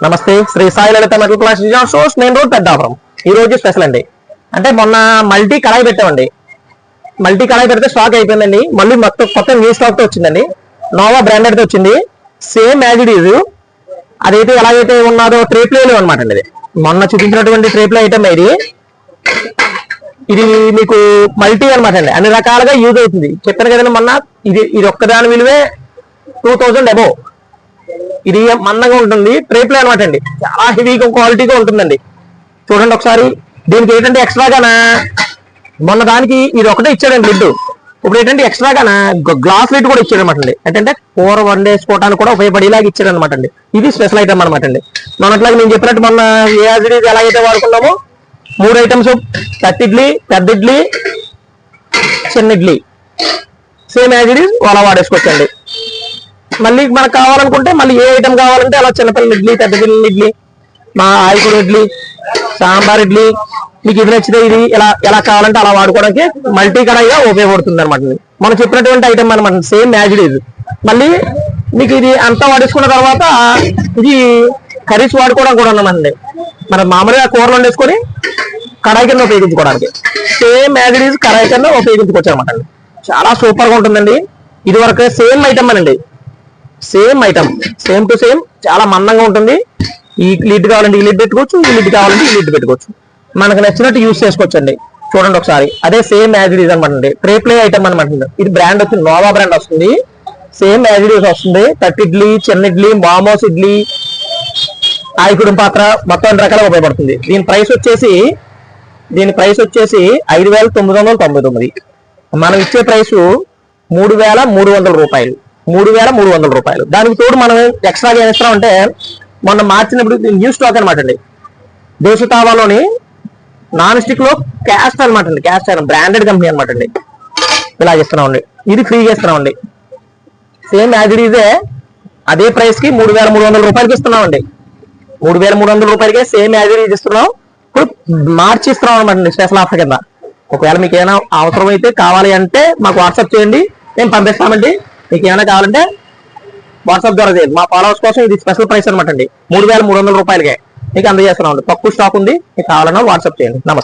నమస్తే, Shri Sai Lalitha metal plastic shows main road Peddapuram. ఈ రోజు స్పెషల్ అండి. అంటే మొన్న మల్టీ కడాయి పెట్టామండి. మల్టీ కడాయి పెడితే స్టాక్ అయిపోయిందండి. మళ్ళీ మొత్తం కొత్త న్యూ స్టాక్ తో వచ్చిందండి. నోవా బ్రాండెడ్ తో వచ్చింది. Same as it is. అదైతే ఎలాగైతే ఉన్నదో ట్రే ప్లేలు అనమాట అండి. ఇది మొన్న చూపించినటువంటి ట్రే ప్లే ఐటమ్ ఇది. ఇది మీకు మల్టీ అనమాట అండి. అన్ని రకాలుగా యూజ్ అవుతుంది. చెప్పాను కదండి మొన్న. ఇది ఒక్కదాని విలువే 2000 అబోవ్. ఇది మందంగా ఉంటుంది. ట్రే ప్లే అనమాట అండి. చాలా హెవీగా క్వాలిటీగా ఉంటుందండి. చూడండి ఒకసారి. దీనికి ఏంటంటే ఎక్స్ట్రాగానా మొన్న దానికి ఇది ఒకటే ఇచ్చాడండి లిడ్. ఇప్పుడు ఏంటంటే ఎక్స్ట్రాగానా గ్లాస్ లిడ్ కూడా ఇచ్చాడు అనమాట అండి. అంటే కూర వండేసుకోవడానికి కూడా ఉపయోగపడేలాగా ఇచ్చాడు అనమాట అండి. ఇది స్పెషల్ ఐటమ్ అనమాట అండి. మొన్నట్లాగా నేను చెప్పినట్టు మొన్న ఏది ఎలా అయితే వాడుకున్నామో 3 ఐటమ్స్, పెద్ద ఇడ్లీ, చిన్న idli, same as it is అలా వాడేసుకోవచ్చండి. మళ్ళీ మనకు కావాలనుకుంటే మళ్ళీ ఏ ఐటమ్ కావాలంటే అలా చిన్నపిల్లల ఇడ్లీ, పెద్ద పిల్లల ఇడ్లీ, మా ఆయికూర ఇడ్లీ, సాంబార్ ఇడ్లీ, మీకు ఇది నచ్చితే ఇది ఎలా కావాలంటే అలా వాడుకోవడానికి మల్టీ కడాయిగా ఉపయోగపడుతుంది అనమాట. మనం చెప్పినటువంటి ఐటమ్ అనమాట. Same as it is. మళ్ళీ మీకు ఇది అంతా వాడేసుకున్న తర్వాత ఇది కర్రీస్ వాడుకోవడం కూడా అనమాట. మనం మామూలుగా కూరలు వండేసుకొని కడాయి కింద ఉపయోగించుకోవడానికి సేమ్ యాజ్ ఇట్ ఈజ్ కడాయి కింద ఉపయోగించుకోవచ్చు అనమాట అండి. చాలా సూపర్ గా ఉంటుందండి. ఇది వరకు సేమ్ ఐటమ్ అనండి. Same item, same to same, చాలా మందంగా ఉంటుంది. ఈ లిడ్ కావాలంటే ఈ లిడ్ పెట్టుకోవచ్చు, ఈ లిడ్ కావాలంటే ఈ లిడ్ పెట్టుకోవచ్చు. మనకు నచ్చినట్టు యూజ్ చేసుకోవచ్చు అండి. చూడండి ఒకసారి. అదే సేమ్ యాజ్ ఇట్ ఈజ్ అనమాట అండి. ట్రే ప్లే ఐటమ్ అనమాట. ఇది బ్రాండ్ వచ్చింది, నోవా బ్రాండ్ వస్తుంది. సేమ్ యాజ్ ఇట్ ఈజ్ వస్తుంది. పెద్ద ఇడ్లీ, చిన్న ఇడ్లీ, మామోస్ ఇడ్లీ, ఆయికుడు పాత్ర, మొత్తం 2 రకాలుగా ఉపయోగపడుతుంది. దీని ప్రైస్ వచ్చేసి 5999. మనం ఇచ్చే ప్రైస్ 3300 రూపాయలు. 3300 రూపాయలు. దానికి తోడు మనం ఎక్స్ట్రాగా ఏం ఇస్తామంటే మొన్న మార్చినప్పుడు న్యూ స్టాక్ అనమాట అండి. దేశ తావాలోని నాన్ స్టిక్ లో క్యాస్ట్ అనమాట అండి. క్యాస్ట్ ఐరన్ బ్రాండెడ్ కంపెనీ అనమాట అండి. ఇలాగ ఇస్తున్నామండి. ఇది ఫ్రీగా ఇస్తున్నామండి. సేమ్ యాజ్ ఇట్ ఈజే అదే ప్రైస్ కి 3300 రూపాయలకి ఇస్తున్నామండి. 3300 రూపాయలకే సేమ్ యాజ్ ఇట్ ఈజ్ ఇస్తున్నాం. ఇప్పుడు మార్చి ఇస్తున్నాం అనమాట అండి స్పెషల్ ఆఫర్ కింద. ఒకవేళ మీకు ఏమైనా అవసరం అయితే కావాలి అంటే మాకు వాట్సాప్ చేయండి, మేము పంపిస్తామండి. మీకు ఏమైనా కావాలంటే వాట్సాప్ ద్వారా చేయండి. మా ఫాలోవర్స్ కోసం ఇది స్పెషల్ ప్రైస్ అనమాట అండి. 3300 రూపాయలకే మీకు అందజేస్తున్నాం. తక్కువ స్టాక్ ఉంది. మీకు కావాలన్నా వాట్సాప్ చేయండి. నమస్తే.